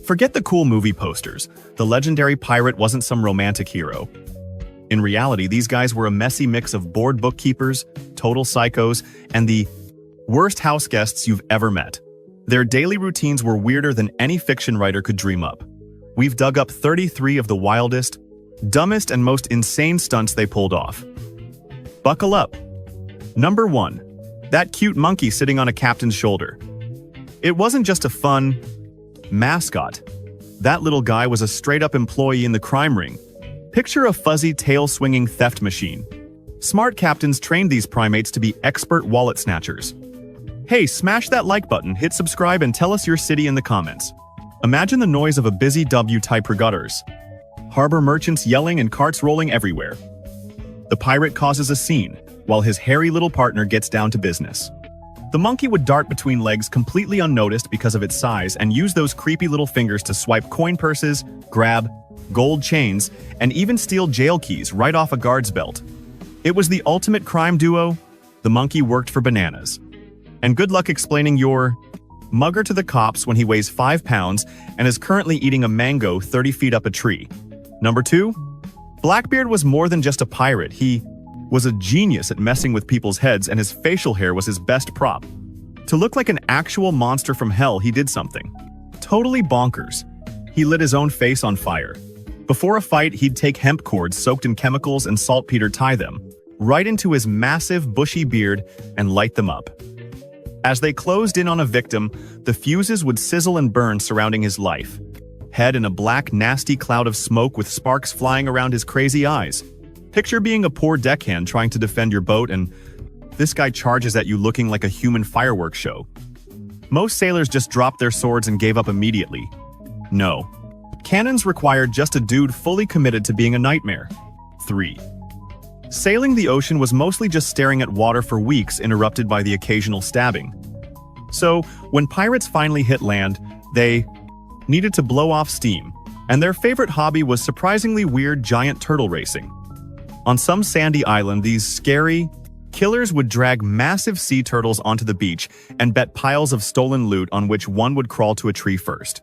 Forget the cool movie posters. The legendary pirate wasn't some romantic hero. In reality, these guys were a messy mix of bored bookkeepers, total psychos, and the worst house guests you've ever met. Their daily routines were weirder than any fiction writer could dream up. We've dug up 33 of the wildest, dumbest, and most insane stunts they pulled off. Buckle up. Number 1. That cute monkey sitting on a captain's shoulder. It wasn't just a fun mascot. That little guy was a straight-up employee in the crime ring. Picture a fuzzy, tail-swinging theft machine. Smart captains trained these primates to be expert wallet snatchers. Hey, smash that like button, hit subscribe, and tell us your city in the comments. Imagine the noise of a busy W-type regatters. Harbor merchants yelling and carts rolling everywhere. The pirate causes a scene, while his hairy little partner gets down to business. The monkey would dart between legs completely unnoticed because of its size and use those creepy little fingers to swipe coin purses, grab gold chains, and even steal jail keys right off a guard's belt. It was the ultimate crime duo. The monkey worked for bananas. And good luck explaining your mugger to the cops when he weighs 5 pounds and is currently eating a mango 30 feet up a tree. Number 2. Blackbeard was more than just a pirate. He was a genius at messing with people's heads, and his facial hair was his best prop. To look like an actual monster from hell, he did something totally bonkers. He lit his own face on fire. Before a fight, he'd take hemp cords soaked in chemicals and saltpeter, tie them right into his massive, bushy beard, and light them up. As they closed in on a victim, the fuses would sizzle and burn surrounding his life. Head in a black, nasty cloud of smoke with sparks flying around his crazy eyes. Picture being a poor deckhand trying to defend your boat, and this guy charges at you looking like a human fireworks show. Most sailors just dropped their swords and gave up immediately. No. Cannons required just a dude fully committed to being a nightmare. 3. Sailing the ocean was mostly just staring at water for weeks, interrupted by the occasional stabbing. So, when pirates finally hit land, they needed to blow off steam, and their favorite hobby was surprisingly weird giant turtle racing. On some sandy island, these scary killers would drag massive sea turtles onto the beach and bet piles of stolen loot on which one would crawl to a tree first.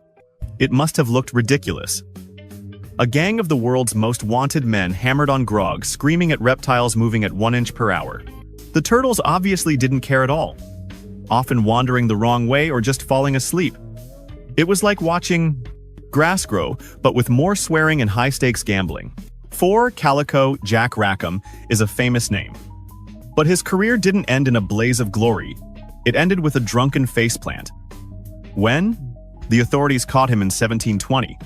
It must have looked ridiculous. A gang of the world's most wanted men hammered on grog, screaming at reptiles moving at 1 inch per hour. The turtles obviously didn't care at all, often wandering the wrong way or just falling asleep. It was like watching grass grow, but with more swearing and high-stakes gambling. 4. Calico Jack Rackham is a famous name. But his career didn't end in a blaze of glory. It ended with a drunken faceplant. When? The authorities caught him in 1720.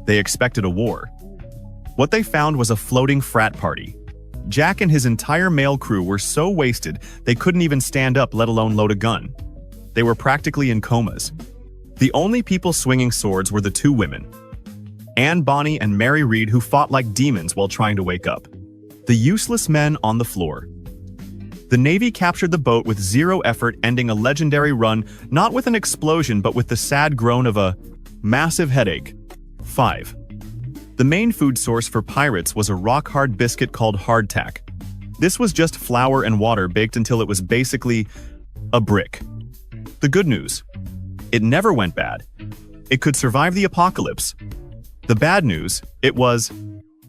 They expected a war. What they found was a floating frat party. Jack and his entire male crew were so wasted they couldn't even stand up, let alone load a gun. They were practically in comas. The only people swinging swords were the 2 women, Anne Bonny and Mary Read, who fought like demons while trying to wake up. The useless men on the floor. The Navy captured the boat with 0 effort, ending a legendary run, not with an explosion but with the sad groan of a massive headache. 5. The main food source for pirates was a rock-hard biscuit called hardtack. This was just flour and water baked until it was basically a brick. The good news: it never went bad. It could survive the apocalypse. The bad news: it was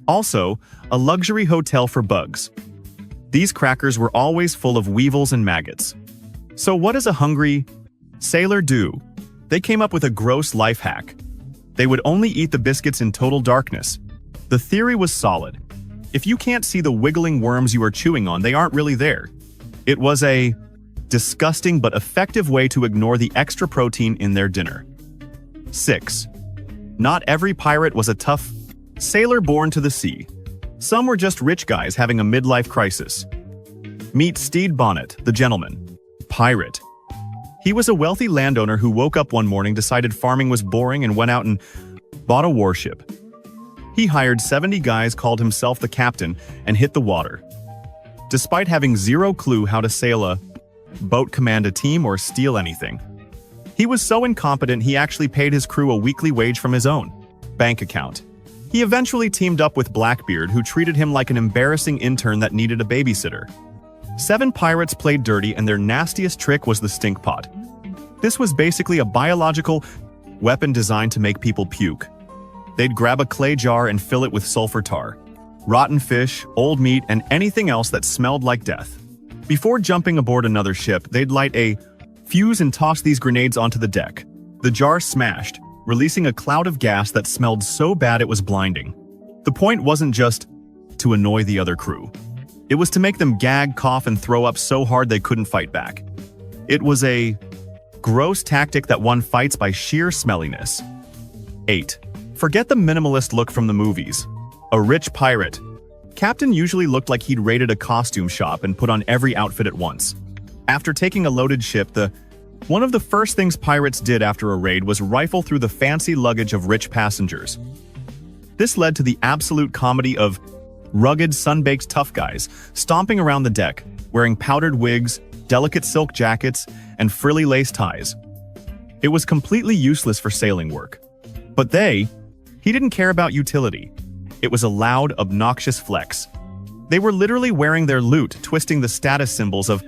also a luxury hotel for bugs. These crackers were always full of weevils and maggots. So what does a hungry sailor do? They came up with a gross life hack. They would only eat the biscuits in total darkness. The theory was solid. If you can't see the wiggling worms you are chewing on, they aren't really there. It was a disgusting but effective way to ignore the extra protein in their dinner. 6. Not every pirate was a tough sailor born to the sea. Some were just rich guys having a midlife crisis. Meet Stede Bonnet, the gentleman pirate. He was a wealthy landowner who woke up one morning, decided farming was boring, and went out and bought a warship. He hired 70 guys, called himself the captain, and hit the water. Despite having 0 clue how to sail a boat, command a team, or steal anything, he was so incompetent he actually paid his crew a weekly wage from his own bank account. He eventually teamed up with Blackbeard, who treated him like an embarrassing intern that needed a babysitter. 7 pirates played dirty, and their nastiest trick was the stink pot. This was basically a biological weapon designed to make people puke. They'd grab a clay jar and fill it with sulfur tar, rotten fish, old meat, and anything else that smelled like death. Before jumping aboard another ship, they'd light a fuse and toss these grenades onto the deck. The jar smashed, releasing a cloud of gas that smelled so bad it was blinding. The point wasn't just to annoy the other crew. It was to make them gag, cough, and throw up so hard they couldn't fight back. It was a gross tactic that won fights by sheer smelliness. 8. Forget the minimalist look from the movies. A rich pirate. Captain usually looked like he'd raided a costume shop and put on every outfit at once. After taking a loaded ship, one of the first things pirates did after a raid was rifle through the fancy luggage of rich passengers. This led to the absolute comedy of rugged, sun-baked tough guys stomping around the deck, wearing powdered wigs, delicate silk jackets, and frilly lace ties. It was completely useless for sailing work. But he didn't care about utility. It was a loud, obnoxious flex. They were literally wearing their loot, twisting the status symbols of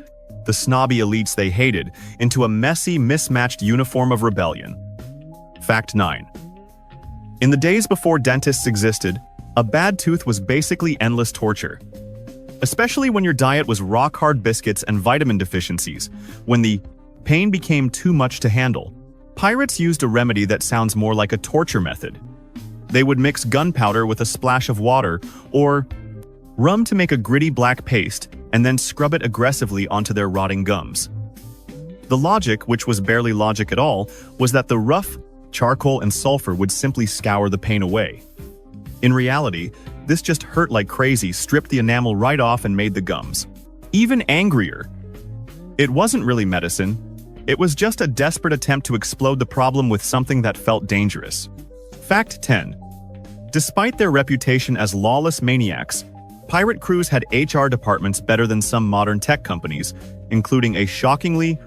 the snobby elites they hated into a messy, mismatched uniform of rebellion. Fact 9. In the days before dentists existed, a bad tooth was basically endless torture. Especially when your diet was rock-hard biscuits and vitamin deficiencies. When the pain became too much to handle, pirates used a remedy that sounds more like a torture method. They would mix gunpowder with a splash of water or rum to make a gritty black paste and then scrub it aggressively onto their rotting gums. The logic, which was barely logic at all, was that the rough charcoal and sulfur would simply scour the pain away. In reality, this just hurt like crazy, stripped the enamel right off and made the gums even angrier. It wasn't really medicine. It was just a desperate attempt to explode the problem with something that felt dangerous. Fact 10. Despite their reputation as lawless maniacs, pirate crews had HR departments better than some modern tech companies, including a shockingly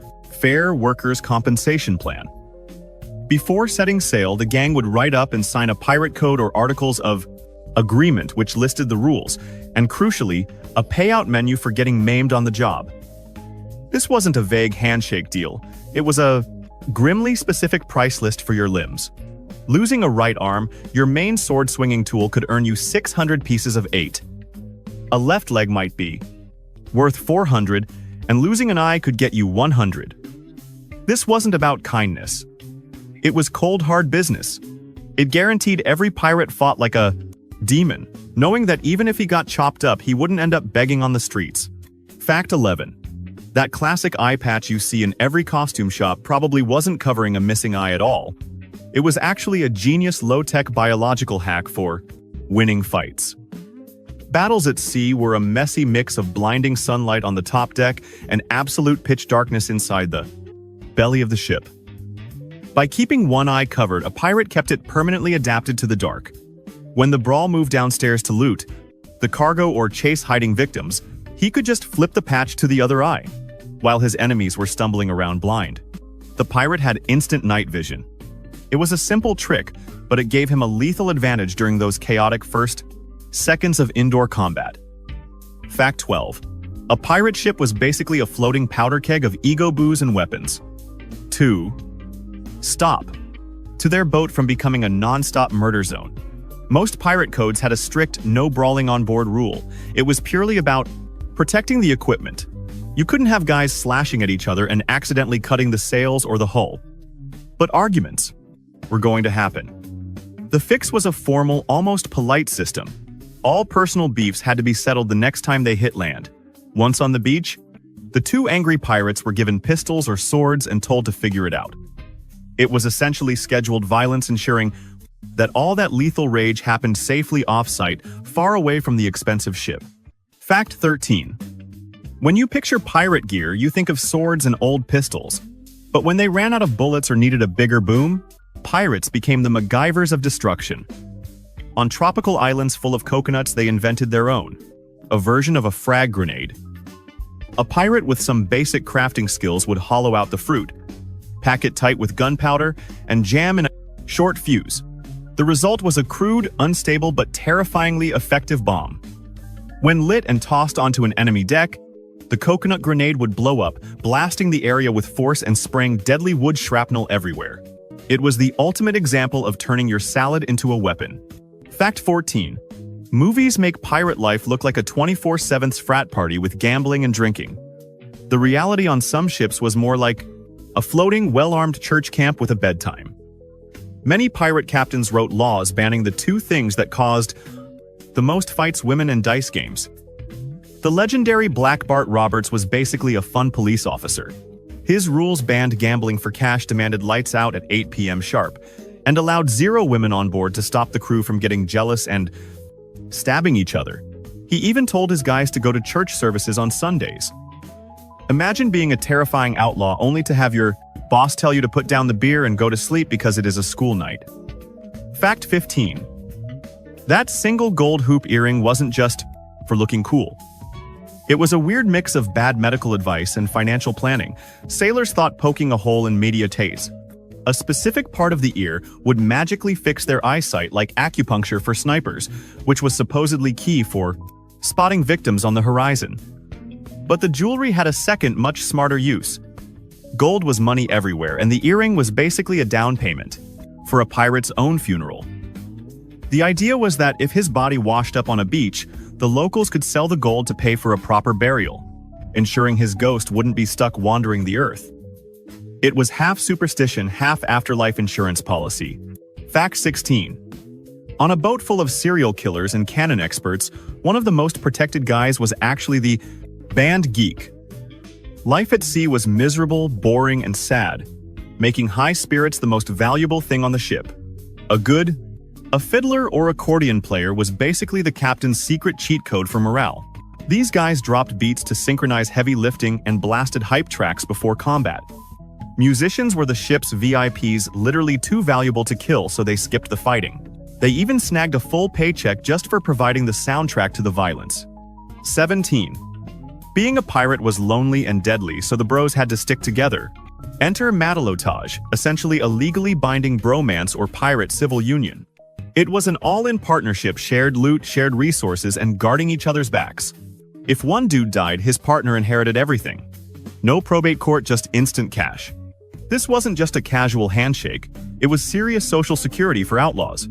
fair workers' compensation plan. Before setting sail, the gang would write up and sign a pirate code or articles of agreement which listed the rules, and crucially, a payout menu for getting maimed on the job. This wasn't a vague handshake deal. It was a grimly specific price list for your limbs. Losing a right arm, your main sword-swinging tool could earn you 600 pieces of 8. A left leg might be worth 400, and losing an eye could get you 100. This wasn't about kindness. It was cold, hard business. It guaranteed every pirate fought like a demon, knowing that even if he got chopped up, he wouldn't end up begging on the streets. Fact 11. That classic eye patch you see in every costume shop probably wasn't covering a missing eye at all. It was actually a genius low-tech biological hack for winning fights. Battles at sea were a messy mix of blinding sunlight on the top deck and absolute pitch darkness inside the belly of the ship. By keeping one eye covered, a pirate kept it permanently adapted to the dark. When the brawl moved downstairs to loot the cargo or chase hiding victims, he could just flip the patch to the other eye, while his enemies were stumbling around blind. The pirate had instant night vision. It was a simple trick, but it gave him a lethal advantage during those chaotic first seconds of indoor combat. Fact 12. A pirate ship was basically a floating powder keg of ego booze and weapons. 2. Stop. To their boat from becoming a non-stop murder zone. Most pirate codes had a strict no brawling on board rule. It was purely about protecting the equipment. You couldn't have guys slashing at each other and accidentally cutting the sails or the hull. But arguments were going to happen. The fix was a formal, almost polite system. All personal beefs had to be settled the next time they hit land. Once on the beach, the two angry pirates were given pistols or swords and told to figure it out. It was essentially scheduled violence, ensuring that all that lethal rage happened safely off-site, far away from the expensive ship. Fact 13. When you picture pirate gear, you think of swords and old pistols. But when they ran out of bullets or needed a bigger boom, pirates became the MacGyvers of destruction. On tropical islands full of coconuts, they invented their own, a version of a frag grenade. A pirate with some basic crafting skills would hollow out the fruit, pack it tight with gunpowder, and jam in a short fuse. The result was a crude, unstable, but terrifyingly effective bomb. When lit and tossed onto an enemy deck, the coconut grenade would blow up, blasting the area with force and spraying deadly wood shrapnel everywhere. It was the ultimate example of turning your salad into a weapon. Fact 14. Movies make pirate life look like a 24/7 frat party with gambling and drinking. The reality on some ships was more like a floating, well-armed church camp with a bedtime. Many pirate captains wrote laws banning the two things that caused the most fights: women and dice games. The legendary Black Bart Roberts was basically a fun police officer. His rules banned gambling for cash, demanded lights out at 8 p.m. sharp, and allowed 0 women on board to stop the crew from getting jealous and stabbing each other. He even told his guys to go to church services on Sundays. Imagine being a terrifying outlaw only to have your boss tell you to put down the beer and go to sleep because it is a school night. Fact 15. That single gold hoop earring wasn't just for looking cool. It was a weird mix of bad medical advice and financial planning. Sailors thought poking a hole in mediates, a specific part of the ear, would magically fix their eyesight, like acupuncture for snipers, which was supposedly key for spotting victims on the horizon. But the jewelry had a second, much smarter use. Gold was money everywhere, and the earring was basically a down payment for a pirate's own funeral. The idea was that if his body washed up on a beach, the locals could sell the gold to pay for a proper burial, ensuring his ghost wouldn't be stuck wandering the earth. It was half superstition, half afterlife insurance policy. Fact 16. On a boat full of serial killers and canon experts, one of the most protected guys was actually the band geek. Life at sea was miserable, boring, and sad, making high spirits the most valuable thing on the ship. A fiddler or accordion player was basically the captain's secret cheat code for morale. These guys dropped beats to synchronize heavy lifting and blasted hype tracks before combat. Musicians were the ship's VIPs, literally too valuable to kill, so they skipped the fighting. They even snagged a full paycheck just for providing the soundtrack to the violence. 17. Being a pirate was lonely and deadly, so the bros had to stick together. Enter matelotage, essentially a legally binding bromance or pirate civil union. It was an all-in partnership, shared loot, shared resources, and guarding each other's backs. If one dude died, his partner inherited everything. No probate court, just instant cash. This wasn't just a casual handshake, it was serious social security for outlaws.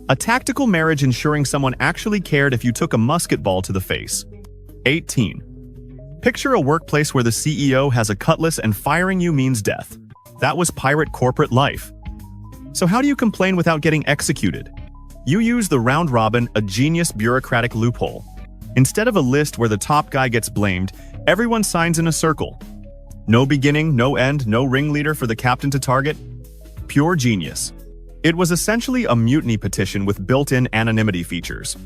A tactical marriage ensuring someone actually cared if you took a musket ball to the face. 18. Picture a workplace where the CEO has a cutlass and firing you means death. That was pirate corporate life. So how do you complain without getting executed? You use the round robin, a genius bureaucratic loophole. Instead of a list where the top guy gets blamed, everyone signs in a circle. No beginning, no end, no ringleader for the captain to target. Pure genius. It was essentially a mutiny petition with built-in anonymity features.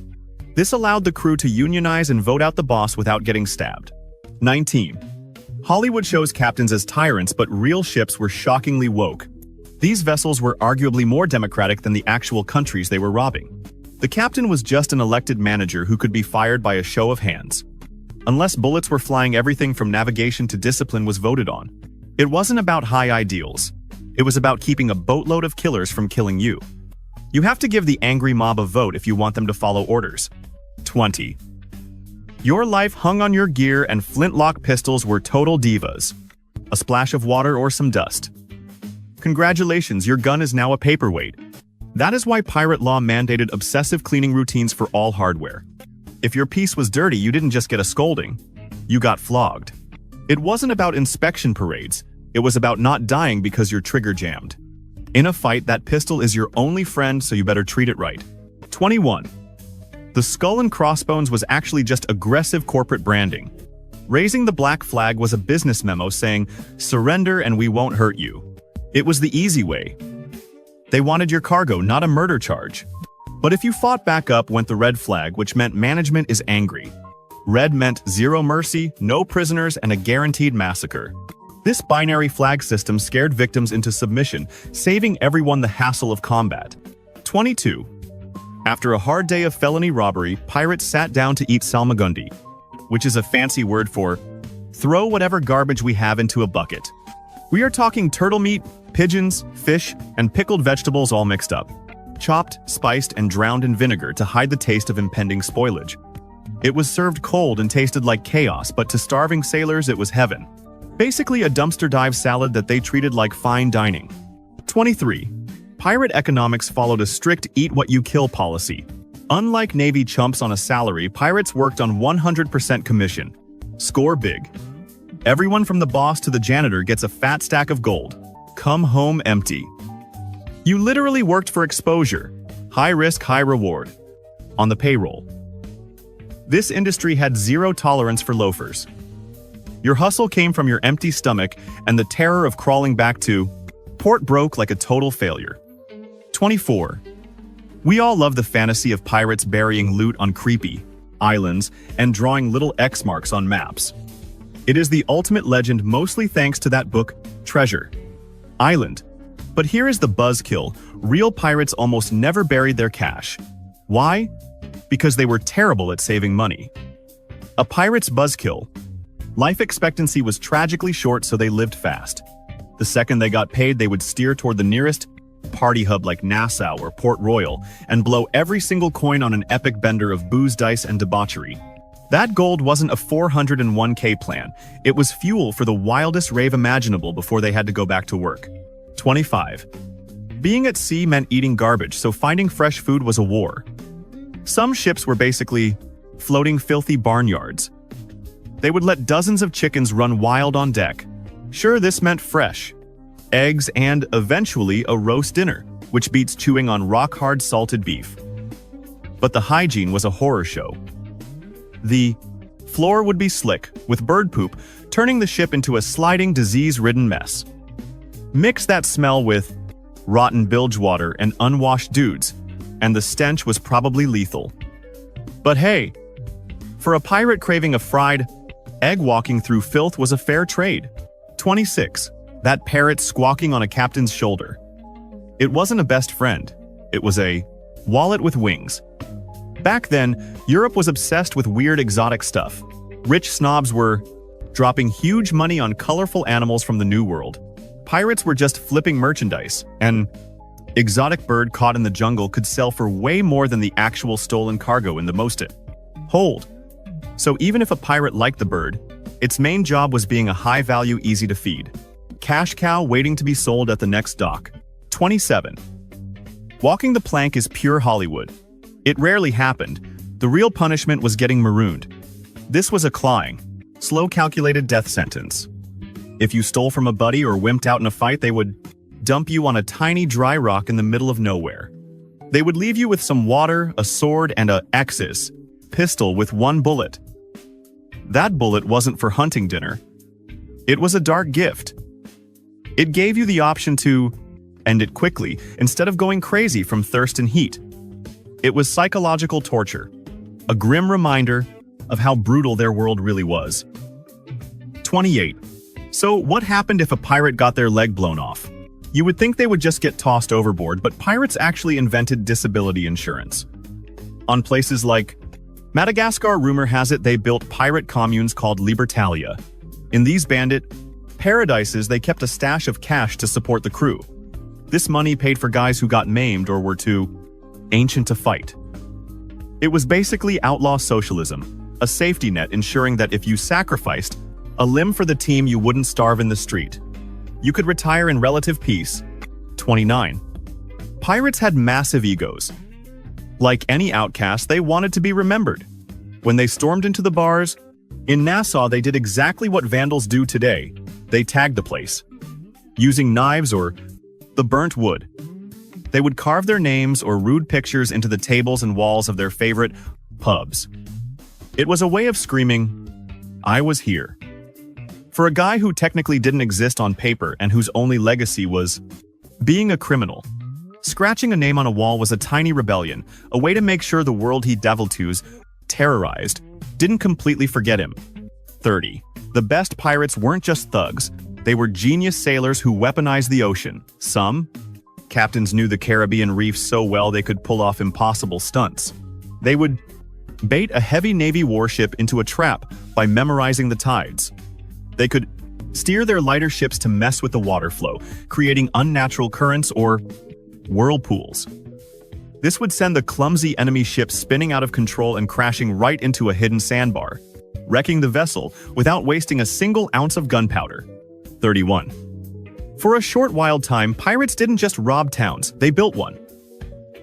This allowed the crew to unionize and vote out the boss without getting stabbed. 19. Hollywood shows captains as tyrants, but real ships were shockingly woke. These vessels were arguably more democratic than the actual countries they were robbing. The captain was just an elected manager who could be fired by a show of hands. Unless bullets were flying, everything from navigation to discipline was voted on. It wasn't about high ideals. It was about keeping a boatload of killers from killing you. You have to give the angry mob a vote if you want them to follow orders. 20. Your life hung on your gear, and flintlock pistols were total divas. A splash of water or some dust. Congratulations, your gun is now a paperweight. That is why pirate law mandated obsessive cleaning routines for all hardware. If your piece was dirty, you didn't just get a scolding. You got flogged. It wasn't about inspection parades. It was about not dying because your trigger jammed. In a fight, that pistol is your only friend, so you better treat it right. 21. The skull and crossbones was actually just aggressive corporate branding. Raising the black flag was a business memo saying, "Surrender and we won't hurt you." It was the easy way. They wanted your cargo, not a murder charge. But if you fought back up, went the red flag, which meant management is angry. Red meant zero mercy, no prisoners, and a guaranteed massacre. This binary flag system scared victims into submission, saving everyone the hassle of combat. 22. After a hard day of felony robbery, pirates sat down to eat salmagundi, which is a fancy word for throw whatever garbage we have into a bucket. We are talking turtle meat, pigeons, fish, and pickled vegetables all mixed up, chopped, spiced, and drowned in vinegar to hide the taste of impending spoilage. It was served cold and tasted like chaos, but to starving sailors it was heaven. Basically a dumpster dive salad that they treated like fine dining. 23. Pirate economics followed a strict eat-what-you-kill policy. Unlike Navy chumps on a salary, pirates worked on 100% commission. Score big. Everyone from the boss to the janitor gets a fat stack of gold. Come home empty. You literally worked for exposure. High risk, high reward. On the payroll. This industry had zero tolerance for loafers. Your hustle came from your empty stomach and the terror of crawling back to port broke like a total failure. 24. We all love the fantasy of pirates burying loot on creepy islands and drawing little X marks on maps. It is the ultimate legend, mostly thanks to that book, Treasure Island. But here is the buzzkill: real pirates almost never buried their cash. Why? Because they were terrible at saving money. A pirate's buzzkill: life expectancy was tragically short, so they lived fast. The second they got paid, they would steer toward the nearest party hub like Nassau or Port Royal and blow every single coin on an epic bender of booze, dice, and debauchery. That gold wasn't a 401k plan. It was fuel for the wildest rave imaginable before they had to go back to work. 25. Being at sea meant eating garbage, so finding fresh food was a war. Some ships were basically floating filthy barnyards. They would let dozens of chickens run wild on deck. Sure, this meant fresh eggs and, eventually, a roast dinner, which beats chewing on rock-hard salted beef. But the hygiene was a horror show. The floor would be slick, with bird poop, turning the ship into a sliding, disease-ridden mess. Mix that smell with rotten bilge water and unwashed dudes, and the stench was probably lethal. But hey, for a pirate craving a fried egg, walking through filth was a fair trade. 26. That parrot squawking on a captain's shoulder. It wasn't a best friend. It was a wallet with wings. Back then, Europe was obsessed with weird exotic stuff. Rich snobs were dropping huge money on colorful animals from the New World. Pirates were just flipping merchandise. An exotic bird caught in the jungle could sell for way more than the actual stolen cargo in the most hold. So even if a pirate liked the bird, its main job was being a high-value, easy-to-feed cash cow waiting to be sold at the next dock. 27. Walking the plank is pure Hollywood. It rarely happened. The real punishment was getting marooned. This was a clawing, slow calculated death sentence. If you stole from a buddy or wimped out in a fight, they would dump you on a tiny dry rock in the middle of nowhere. They would leave you with some water, a sword, and a X's pistol with one bullet. That bullet wasn't for hunting dinner. It was a dark gift. It gave you the option to end it quickly instead of going crazy from thirst and heat. It was psychological torture, a grim reminder of how brutal their world really was. 28. So what happened if a pirate got their leg blown off? You would think they would just get tossed overboard, but pirates actually invented disability insurance. On places like Madagascar, rumor has it they built pirate communes called Libertalia. In these bandit paradises, they kept a stash of cash to support the crew. This money paid for guys who got maimed or were too ancient to fight. It was basically outlaw socialism, a safety net ensuring that if you sacrificed a limb for the team, you wouldn't starve in the street. You could retire in relative peace. 29. Pirates had massive egos. Like any outcast, they wanted to be remembered. When they stormed into the bars in Nassau, they did exactly what vandals do today. They tagged the place, using knives or the burnt wood. They would carve their names or rude pictures into the tables and walls of their favorite pubs. It was a way of screaming, "I was here." For a guy who technically didn't exist on paper and whose only legacy was being a criminal, scratching a name on a wall was a tiny rebellion, a way to make sure the world he deviltoos terrorized didn't completely forget him. 30. The best pirates weren't just thugs. They were genius sailors who weaponized the ocean. Some captains knew the Caribbean reefs so well they could pull off impossible stunts. They would bait a heavy Navy warship into a trap by memorizing the tides. They could steer their lighter ships to mess with the water flow, creating unnatural currents or whirlpools. This would send the clumsy enemy ship spinning out of control and crashing right into a hidden sandbar, wrecking the vessel without wasting a single ounce of gunpowder. 31. For a short wild time, pirates didn't just rob towns, they built one.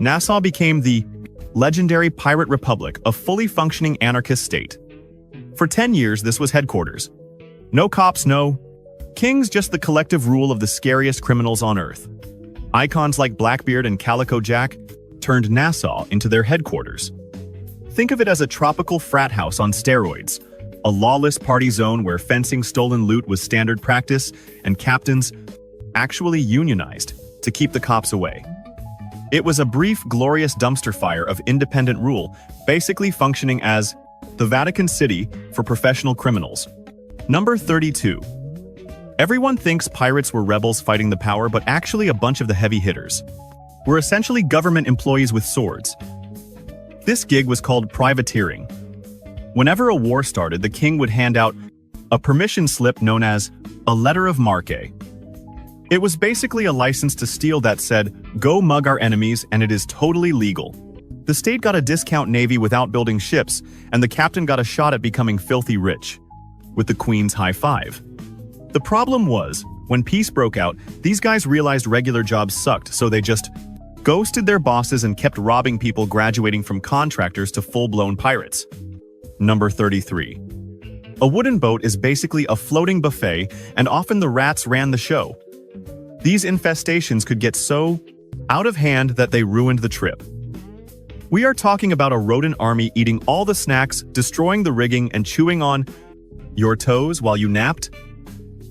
Nassau became the legendary Pirate Republic, a fully functioning anarchist state. For 10 years, this was headquarters. No cops, no kings, just the collective rule of the scariest criminals on Earth. Icons like Blackbeard and Calico Jack turned Nassau into their headquarters. Think of it as a tropical frat house on steroids, a lawless party zone where fencing stolen loot was standard practice and captains actually unionized to keep the cops away. It was a brief, glorious dumpster fire of independent rule, basically functioning as the Vatican City for professional criminals. Number 32. Everyone thinks pirates were rebels fighting the power, but actually a bunch of the heavy hitters were essentially government employees with swords. This gig was called privateering. Whenever a war started, the king would hand out a permission slip known as a letter of marque. It was basically a license to steal that said, "Go mug our enemies, and it is totally legal." The state got a discount navy without building ships, and the captain got a shot at becoming filthy rich, with the Queen's high five. The problem was, when peace broke out, these guys realized regular jobs sucked, so they just ghosted their bosses and kept robbing people, graduating from contractors to full-blown pirates. Number 33. A wooden boat is basically a floating buffet, and often the rats ran the show. These infestations could get so out of hand that they ruined the trip. We are talking about a rodent army eating all the snacks, destroying the rigging, and chewing on your toes while you napped.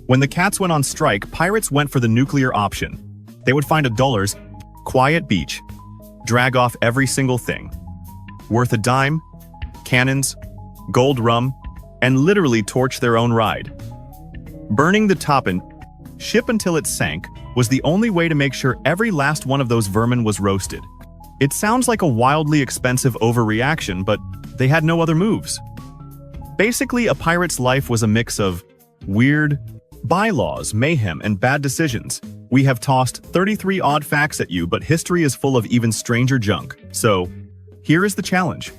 When the cats went on strike, pirates went for the nuclear option. They would find a duller's quiet beach, drag off every single thing, worth a dime, cannons, gold rum, and literally torch their own ride. Burning the top and ship until it sank was the only way to make sure every last one of those vermin was roasted. It sounds like a wildly expensive overreaction, but they had no other moves. Basically, a pirate's life was a mix of weird bylaws, mayhem, and bad decisions. We have tossed 33 odd facts at you, but history is full of even stranger junk. So, here is the challenge.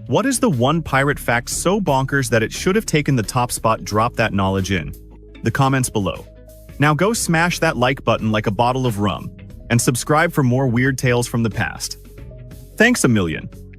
What is the one pirate fact so bonkers that it should have taken the top spot? Drop that knowledge in the comments below. Now go smash that like button like a bottle of rum, and subscribe for more weird tales from the past. Thanks a million.